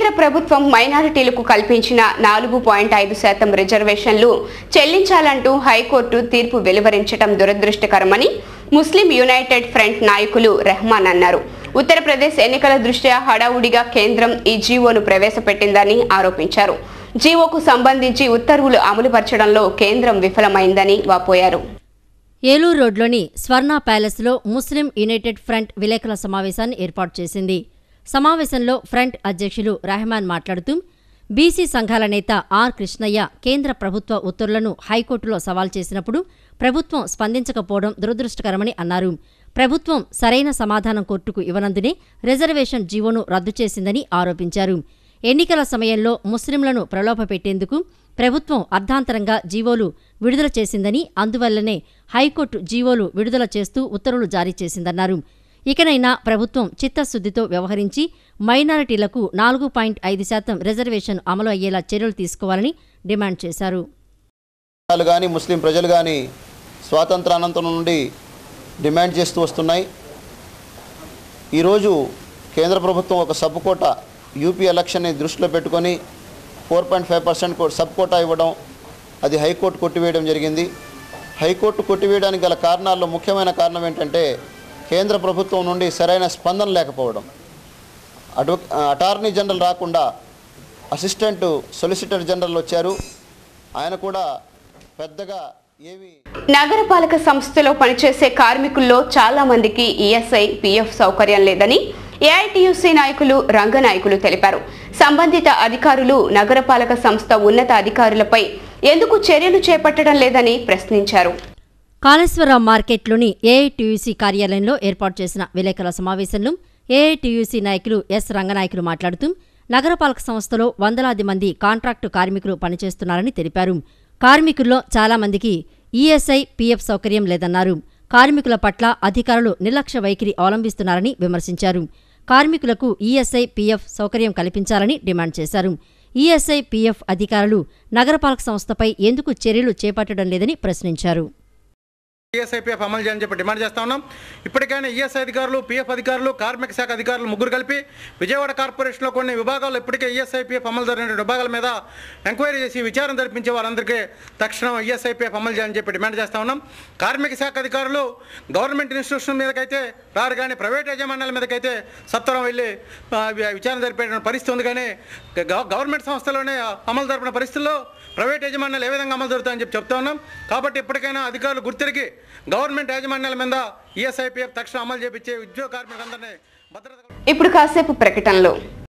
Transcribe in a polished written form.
కేంద్ర ప్రభుత్వం మైనారిటీలకు కల్పించిన 4.5% రిజర్వేషన్లు చెల్లించాలంటూ హైకోర్టు తీర్పు వెలువరించడం దురదృష్టకరమని ముస్లిం యునైటెడ్ ఫ్రంట్ నాయకులు రెహమాన్ అన్నారు. ఉత్తరప్రదేశ్ ఎన్నికల దృష్ట్యా హడావుడిగా కేంద్రం ఈ జీవోను ప్రవేశపెట్టిందని ఆరోపించారు. జీవోకు సంబంధించి ఉత్తర్వులు అమలుపరచడంలో కేంద్రం విఫలమైందని వాపోయారు. ఏలూరు రోడ్లోని స్వర్ణ ప్యాలెస్లో ముస్లిం యునైటెడ్ ఫ్రంట్ విలేకరుల సమావేశాన్ని ఏర్పాటు చేసింది. సమావేశంలో ఫ్రంట్ అధ్యక్షులు రెహమాన్ మాట్లాడుతూ బీసీ సంఘాల నేత ఆర్ కృష్ణయ్య కేంద్ర ప్రభుత్వ ఉత్తర్వులను హైకోర్టులో సవాల్ చేసినప్పుడు ప్రభుత్వం స్పందించకపోవడం దురదృష్టకరమని అన్నారు. ప్రభుత్వం సరైన సమాధానం కోర్టుకు ఇవ్వనందునే రిజర్వేషన్ జీవోను రద్దు చేసిందని ఆరోపించారు. ఎన్నికల సమయంలో ముస్లింలను ప్రలోభపెట్టేందుకు ప్రభుత్వం అర్ధాంతరంగా జీవోలు విడుదల చేసిందని, అందువల్లనే హైకోర్టు జీవోలు విడుదల చేస్తూ ఉత్తర్వులు జారీ చేసిందన్నారు. ఇకనైనా ప్రభుత్వం చిత్తశుద్దితో వ్యవహరించి మైనారిటీలకు 4.5% రిజర్వేషన్ అమలు అయ్యేలా చర్యలు తీసుకోవాలని డిమాండ్ చేశారు. ముస్లిం ప్రజలు కానీ స్వాతంత్రానంతరం నుండి డిమాండ్ చేస్తూ వస్తున్నాయి. ఈరోజు కేంద్ర ప్రభుత్వం ఒక సబ్ కోటా యూపీ ఎలక్షన్ని దృష్టిలో పెట్టుకొని 4.5% సబ్ కోటా ఇవ్వడం, అది హైకోర్టు కొట్టివేయడం జరిగింది. హైకోర్టు కొట్టివేయడానికి గల కారణాల్లో ముఖ్యమైన కారణం ఏంటంటే కేంద్ర ప్రభుత్వం నుండి సరైన స్పందన లేకపోవడం. అటార్నీ జనరల్ రాకుండా అసిస్టెంట్ సొలిసిటర్ జనరల్ వచ్చారు. ఆయన కూడా పెద్దగా నగరపాలక సంస్థలో పనిచేసే కార్మికుల్లో చాలా మందికి ఈఎస్ఐ, పీఎఫ్ సౌకర్యం లేదని ఏఐటీయూసీ నాయకులు, రంగనాయకులు తెలిపారు. సంబంధిత అధికారులు నగరపాలక సంస్థ ఉన్నత అధికారులపై ఎందుకు చర్యలు చేపట్టడం లేదని ప్రశ్నించారు. కాళేశ్వరరావు మార్కెట్లోని ఏఐటీయూసీ కార్యాలయంలో ఏర్పాటు చేసిన విలేకరుల సమావేశంలో ఏఐటీయూసీ నాయకులు ఎస్ రంగనాయకులు మాట్లాడుతూ నగరపాలక సంస్థలో వందలాది మంది కాంట్రాక్టు కార్మికులు పనిచేస్తున్నారని తెలిపారు. కార్మికుల్లో చాలా మందికి ఈఎస్ఐ, పీఎఫ్ సౌకర్యం లేదన్నారు. కార్మికుల పట్ల అధికారులు నిర్లక్ష్య వైఖరి అవలంబిస్తున్నారని విమర్శించారు. కార్మికులకు ఈఎస్ఐ, పీఎఫ్ సౌకర్యం కల్పించాలని డిమాండ్ చేశారు. ఈఎస్ఐ, పీఎఫ్ అధికారులు నగరపాలక సంస్థపై ఎందుకు చర్యలు చేపట్టడం లేదని ప్రశ్నించారు. ఈఎస్ఐపీఎఫ్ అమలు చేయాలని చెప్పి డిమాండ్ చేస్తా ఉన్నాం. ఇప్పటికైనా ఈఎస్ఐ అధికారులు, పీఎఫ్ అధికారులు, కార్మిక శాఖ అధికారులు ముగ్గురు కలిపి విజయవాడ కార్పొరేషన్లో కొన్ని విభాగాల్లో ఇప్పటికే ఈఎస్ఐపీఎఫ్ అమలు జరిగిన విభాగాల మీద ఎంక్వైరీ చేసి విచారణ జరిపించే వారందరికీ తక్షణం ఈఎస్ఐపీఎఫ్ అమలు చేయాలని చెప్పి డిమాండ్ చేస్తా ఉన్నాం. కార్మిక శాఖ అధికారులు గవర్నమెంట్ ఇన్స్టిట్యూషన్ మీదకైతే రారు, కానీ ప్రైవేట్ యాజమాన్యాల మీదకైతే సత్వరం వెళ్ళి విచారణ జరిపే పరిస్థితి ఉంది. కానీ గవర్నమెంట్ సంస్థలోనే అమలు జరిపిన పరిస్థితుల్లో ప్రైవేట్ యాజమాన్యాలు ఏ విధంగా అమలు జరుగుతాయని చెప్పి చెప్తా ఉన్నాం. కాబట్టి ఇప్పటికైనా అధికారులు గుర్తిరిగి గవర్నమెంట్ యాజమాన్యాల మీద ఈఎస్ఐపీఎఫ్ తక్షణం అమలు చేపించే ఉద్యోగ కార్మికులందరినీ భద్రత. ఇప్పుడు కాసేపు ప్రకటనలు.